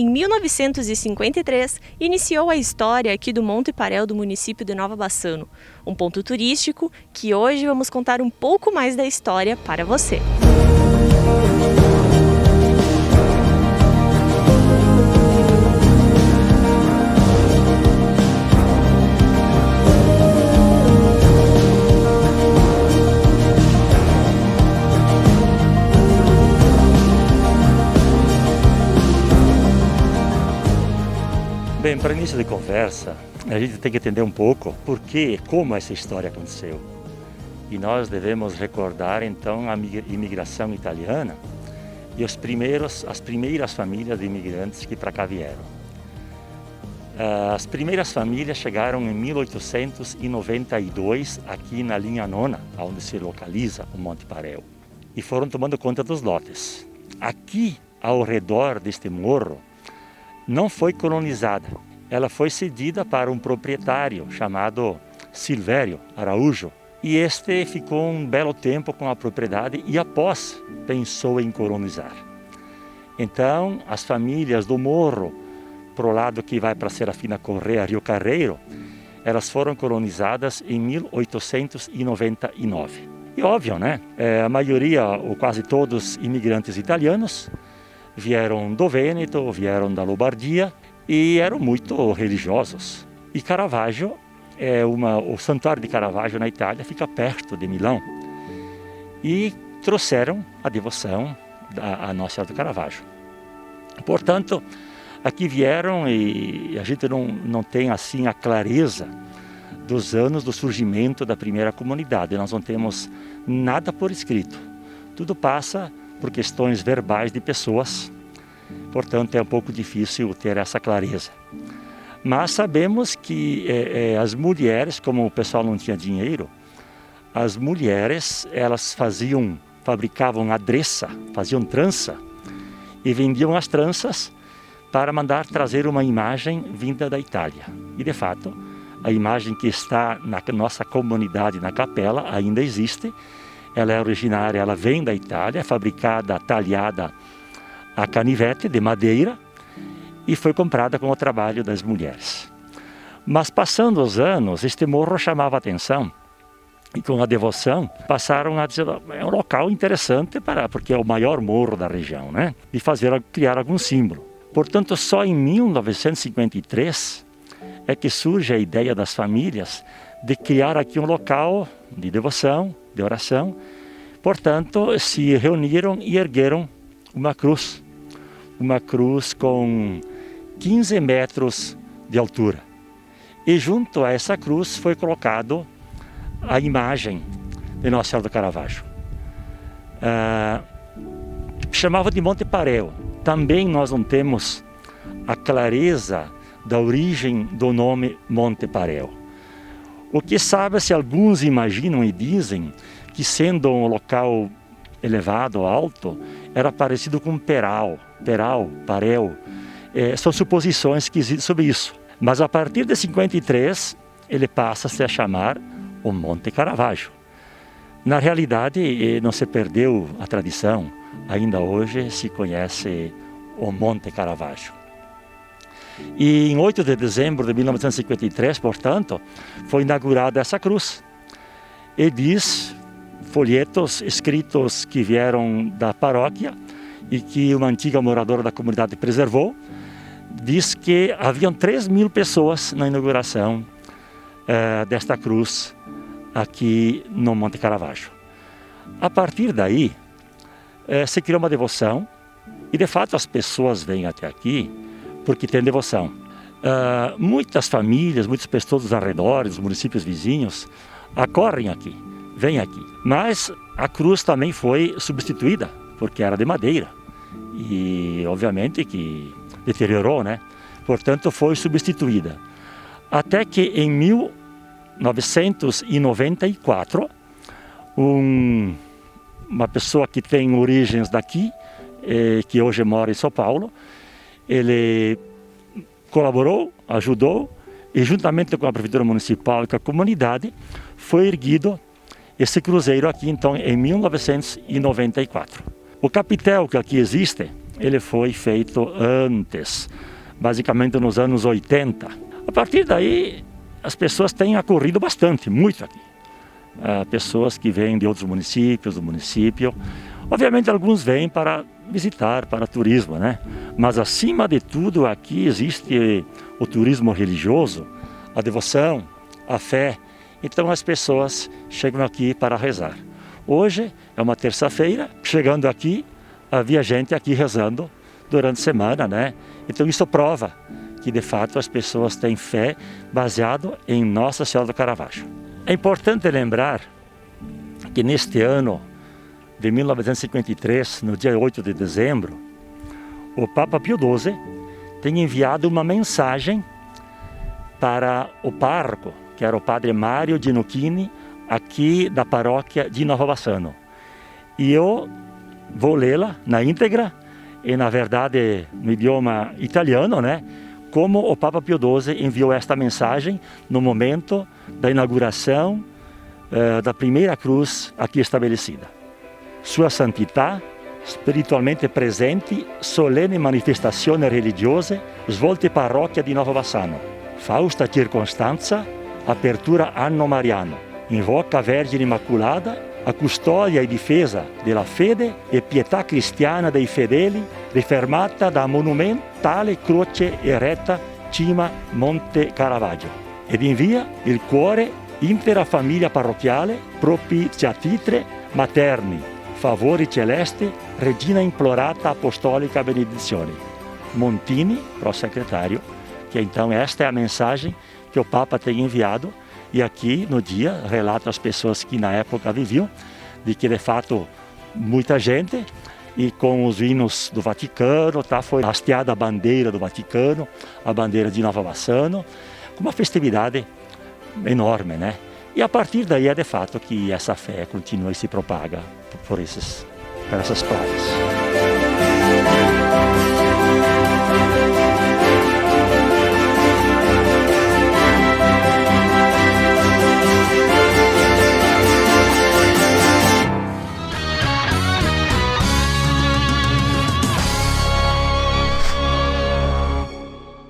Em 1953, iniciou a história aqui do Monte Parel do município de Nova Bassano, um ponto turístico que hoje vamos contar um pouco mais da história para você. Bem, para início de conversa, a gente tem que entender um pouco por que e como essa história aconteceu. E nós devemos recordar então a imigração italiana e as primeiras famílias de imigrantes que para cá vieram. As primeiras famílias chegaram em 1892 aqui na linha nona, onde se localiza o Monte Parel, e foram tomando conta dos lotes. Aqui, ao redor deste morro, não foi colonizada. Ela foi cedida para um proprietário chamado Silvério Araújo. E este ficou um belo tempo com a propriedade e após pensou em colonizar. Então, as famílias do morro, pro lado que vai para Serafina Correa, Rio Carreiro, elas foram colonizadas em 1899. E óbvio, né? A maioria, ou quase todos, imigrantes italianos, vieram do Vêneto, vieram da Lombardia e eram muito religiosos. E Caravaggio, o Santuário de Caravaggio na Itália fica perto de Milão. E trouxeram a devoção a Nossa Senhora do Caravaggio. Portanto, aqui vieram e a gente não tem assim a clareza dos anos do surgimento da primeira comunidade. Nós não temos nada por escrito. Tudo passa por questões verbais de pessoas, portanto é um pouco difícil ter essa clareza. Mas sabemos que as mulheres, como o pessoal não tinha dinheiro, as mulheres elas fabricavam adereça, faziam trança e vendiam as tranças para mandar trazer uma imagem vinda da Itália. E de fato, a imagem que está na nossa comunidade, na capela, ainda existe. Ela é originária, ela vem da Itália, é fabricada, talhada a canivete de madeira e foi comprada com o trabalho das mulheres. Mas passando os anos, este morro chamava a atenção e com a devoção passaram a dizer é um local interessante porque é o maior morro da região, né? E criar algum símbolo. Portanto, só em 1953 é que surge a ideia das famílias de criar aqui um local de devoção, de oração. Portanto, se reuniram e ergueram uma cruz com 15 metros de altura. E junto a essa cruz foi colocado a imagem de Nossa Senhora do Caravaggio. Chamava de Monte Parel. Também nós não temos a clareza da origem do nome Monte Parel. O que sabe-se, alguns imaginam e dizem que sendo um local elevado, alto, era parecido com Parel. São suposições que existem sobre isso. Mas a partir de 53, ele passa-se a chamar o Monte Caravaggio. Na realidade, não se perdeu a tradição. Ainda hoje se conhece o Monte Caravaggio. E em 8 de dezembro de 1953, portanto, foi inaugurada essa cruz. E diz folhetos escritos que vieram da paróquia e que uma antiga moradora da comunidade preservou, diz que haviam 3.000 pessoas na inauguração desta cruz aqui no Monte Caravaggio. A partir daí, se criou uma devoção e de fato as pessoas vêm até aqui porque tem devoção. Muitas famílias, muitas pessoas dos arredores, dos municípios vizinhos, acorrem aqui, vêm aqui. Mas a cruz também foi substituída, porque era de madeira. E obviamente que deteriorou, né? Portanto, foi substituída. Até que em 1994, uma pessoa que tem origens daqui, que hoje mora em São Paulo, ele colaborou, ajudou e juntamente com a Prefeitura Municipal e com a comunidade foi erguido esse cruzeiro aqui então em 1994. O capitel que aqui existe ele foi feito antes, basicamente nos anos 80. A partir daí, as pessoas têm acorrido bastante, muito aqui. Pessoas que vêm de outros municípios, do município. Obviamente, alguns vêm para visitar, para turismo, né? Mas, acima de tudo, aqui existe o turismo religioso, a devoção, a fé. Então, as pessoas chegam aqui para rezar. Hoje é uma terça-feira, chegando aqui, havia gente aqui rezando durante a semana, né? Então, isso prova que, de fato, as pessoas têm fé baseado em Nossa Senhora do Caravaggio. É importante lembrar que neste ano de 1953, no dia 8 de dezembro, o Papa Pio XII tem enviado uma mensagem para o pároco, que era o padre Mário Ginocchini, aqui da paróquia de Nova Bassano. E eu vou lê-la na íntegra, e na verdade no idioma italiano, né? Como o Papa Pio XII enviou esta mensagem no momento da inauguração da primeira cruz aqui estabelecida. Sua Santità, spiritualmente presenti, solenne manifestazioni religiose, svolte parrocchia di Nova Bassano. Fausta circostanza, apertura anno mariano. Invoca a Vergine Immaculada, a custodia e difesa della fede e pietà cristiana dei fedeli, rifermata da monumentale croce eretta cima Monte Caravaggio. Ed invia il cuore intera famiglia parrocchiale, propitiatrice materni, favori celesti, regina implorata apostolica benedizione. Montini, pró-secretário, que então esta é a mensagem que o Papa tem enviado, e aqui no dia relata as pessoas que na época viviam, de que de fato muita gente, e com os hinos do Vaticano, foi hasteada a bandeira do Vaticano, a bandeira de Nova Bassano, com uma festividade enorme, né? E a partir daí é de fato que essa fé continua e se propaga por essas praias.